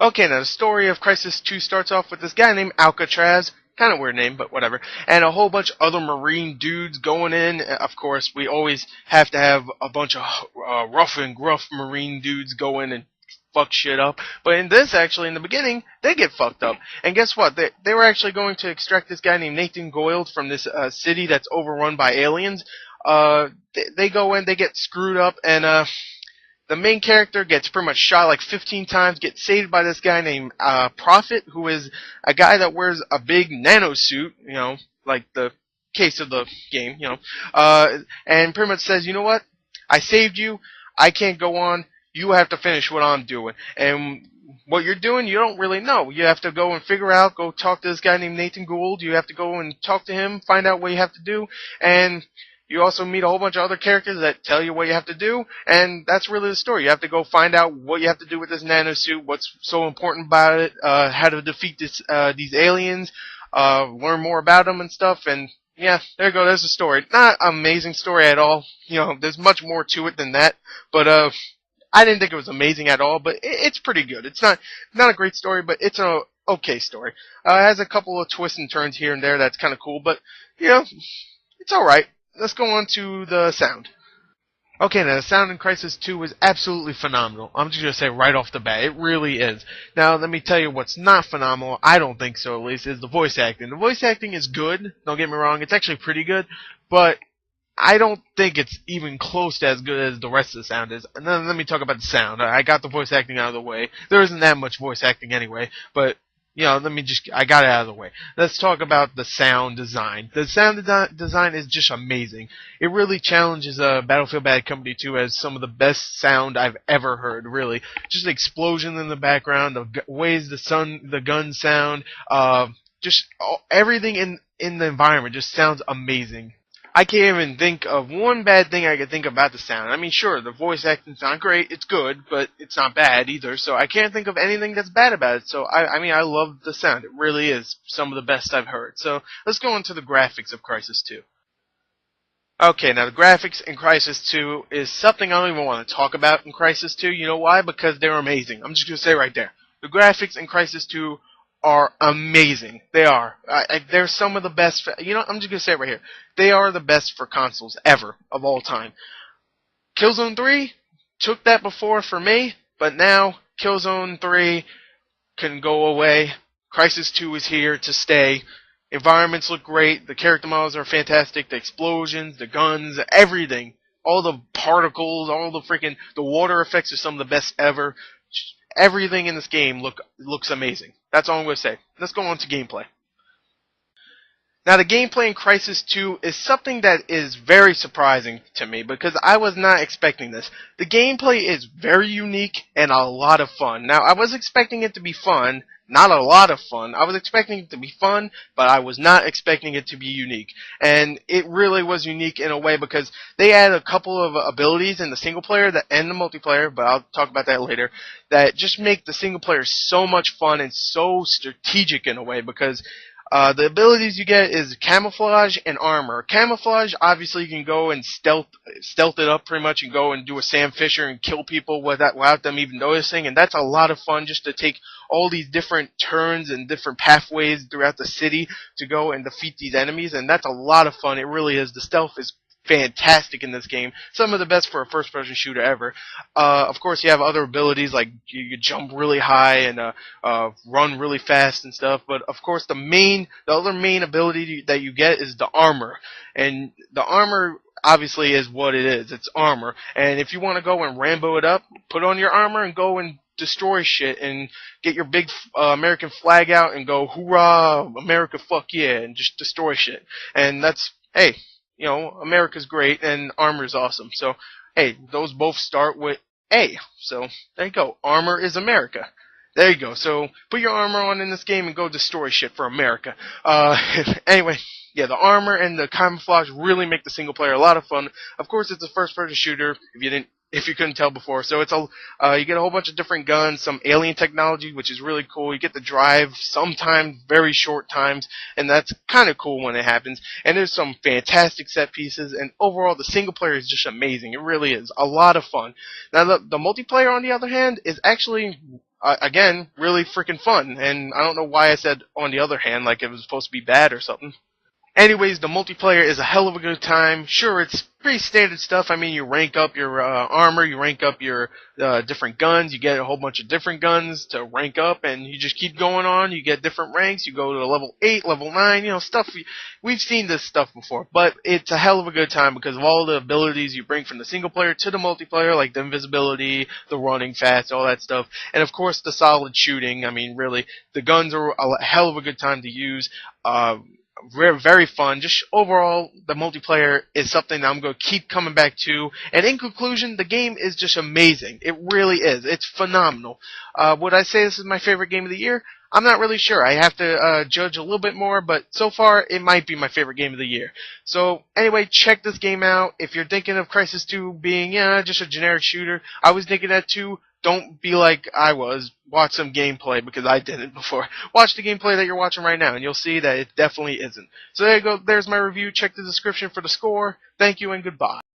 Okay, now the story of Crysis 2 starts off with this guy named Alcatraz. Kind of weird name, but whatever. And a whole bunch of other marine dudes going in. Of course, we always have to have a bunch of rough and gruff marine dudes go in and fuck shit up. But in this, actually, in the beginning, they get fucked up. And guess what? They were actually going to extract this guy named Nathan Goyle from this city that's overrun by aliens. They go in, they get screwed up, and the main character gets pretty much shot like 15 times, gets saved by this guy named Prophet, who is a guy that wears a big nano suit, like the case of the game, and pretty much says, you know what, I saved you, I can't go on, you have to finish what I'm doing. And what you're doing, you don't really know. You have to go and figure out, go talk to this guy named Nathan Gould, you have to go and talk to him, find out what you have to do, and you also meet a whole bunch of other characters that tell you what you have to do, and that's really the story. You have to go find out what you have to do with this nanosuit, what's so important about it, how to defeat these aliens, learn more about them and stuff, and yeah, there you go, there's the story. Not an amazing story at all, there's much more to it than that, but I didn't think it was amazing at all, but it's pretty good. It's not a great story, but it's an okay story. It has a couple of twists and turns here and there that's kind of cool, but, it's alright. Let's go on to the sound. Okay, now the sound in Crysis 2 is absolutely phenomenal. I'm just going to say right off the bat, it really is. Now, let me tell you what's not phenomenal, I don't think so at least, is the voice acting. The voice acting is good, don't get me wrong, it's actually pretty good, but I don't think it's even close to as good as the rest of the sound is. And then let me talk about the sound. I got the voice acting out of the way. There isn't that much voice acting anyway, but I got it out of the way. Let's talk about the sound design. The sound design is just amazing. It really challenges Battlefield Bad Company 2 as some of the best sound I've ever heard, really. Just explosions in the background, the ways the guns sound, everything in the environment just sounds amazing. I can't even think of one bad thing I could think about the sound. I mean, sure, the voice acting's not great, it's good, but it's not bad either, so I can't think of anything that's bad about it. So, I love the sound. It really is some of the best I've heard. So, let's go into the graphics of Crysis 2. Okay, now the graphics in Crysis 2 is something I don't even want to talk about in Crysis 2. You know why? Because they're amazing. I'm just going to say right there. The graphics in Crysis 2 are amazing. They are. They're some of the best. I'm just going to say it right here. They are the best for consoles ever, of all time. Killzone 3 took that before for me, but now Killzone 3 can go away. Crysis 2 is here to stay. Environments look great. The character models are fantastic. The explosions, the guns, everything. All the particles, the water effects are some of the best ever. Everything in this game looks amazing. That's all I'm going to say. Let's go on to gameplay. Now, the gameplay in Crysis 2 is something that is very surprising to me because I was not expecting this. The gameplay is very unique and a lot of fun. Now, I was expecting it to be fun, not a lot of fun. I was expecting it to be fun, but I was not expecting it to be unique. And it really was unique in a way because they added a couple of abilities in the single player and the multiplayer, but I'll talk about that later, that just make the single player so much fun and so strategic in a way because the abilities you get is camouflage and armor. Camouflage, obviously, you can go and stealth it up pretty much and go and do a Sam Fisher and kill people without them even noticing. And that's a lot of fun just to take all these different turns and different pathways throughout the city to go and defeat these enemies. And that's a lot of fun. It really is. The stealth is fantastic in this game. Some of the best for a first-person shooter ever. Of course, you have other abilities like you jump really high and run really fast and stuff. But of course, the other main ability that you get is the armor. And the armor obviously is what it is. It's armor. And if you want to go and Rambo it up, put on your armor and go and destroy shit and get your big American flag out and go, hoorah, America, fuck yeah, and just destroy shit. And that's, hey, America's great and armor's awesome. So, hey, those both start with A. So, there you go. Armor is America. There you go. So, put your armor on in this game and go destroy shit for America. Anyway, yeah, the armor and the camouflage really make the single player a lot of fun. Of course, it's a first-person shooter, if you couldn't tell before. So it's you get a whole bunch of different guns, some alien technology, which is really cool. You get to drive sometimes very short times, and that's kind of cool when it happens. And there's some fantastic set pieces, and overall the single player is just amazing. It really is a lot of fun. Now the multiplayer, on the other hand, is actually again, really freaking fun. And I don't know why I said on the other hand like it was supposed to be bad or something. Anyways, the multiplayer is a hell of a good time. Sure, it's pretty standard stuff. I mean, you rank up your armor, you rank up your different guns, you get a whole bunch of different guns to rank up, and you just keep going on. You get different ranks. You go to level 8, level 9, stuff. We've seen this stuff before, but it's a hell of a good time because of all the abilities you bring from the single player to the multiplayer, like the invisibility, the running fast, all that stuff, and of course the solid shooting. I mean, really, the guns are a hell of a good time to use. Very, very fun. Just overall, the multiplayer is something that I'm going to keep coming back to. And in conclusion, the game is just amazing. It really is. It's phenomenal. Would I say this is my favorite game of the year? I'm not really sure. I have to judge a little bit more, but so far, it might be my favorite game of the year. So, anyway, check this game out. If you're thinking of Crysis 2 being, just a generic shooter, I was thinking that too. Don't be like I was. Watch some gameplay, because I didn't before. Watch the gameplay that you're watching right now, and you'll see that it definitely isn't. So there you go. There's my review. Check the description for the score. Thank you, and goodbye.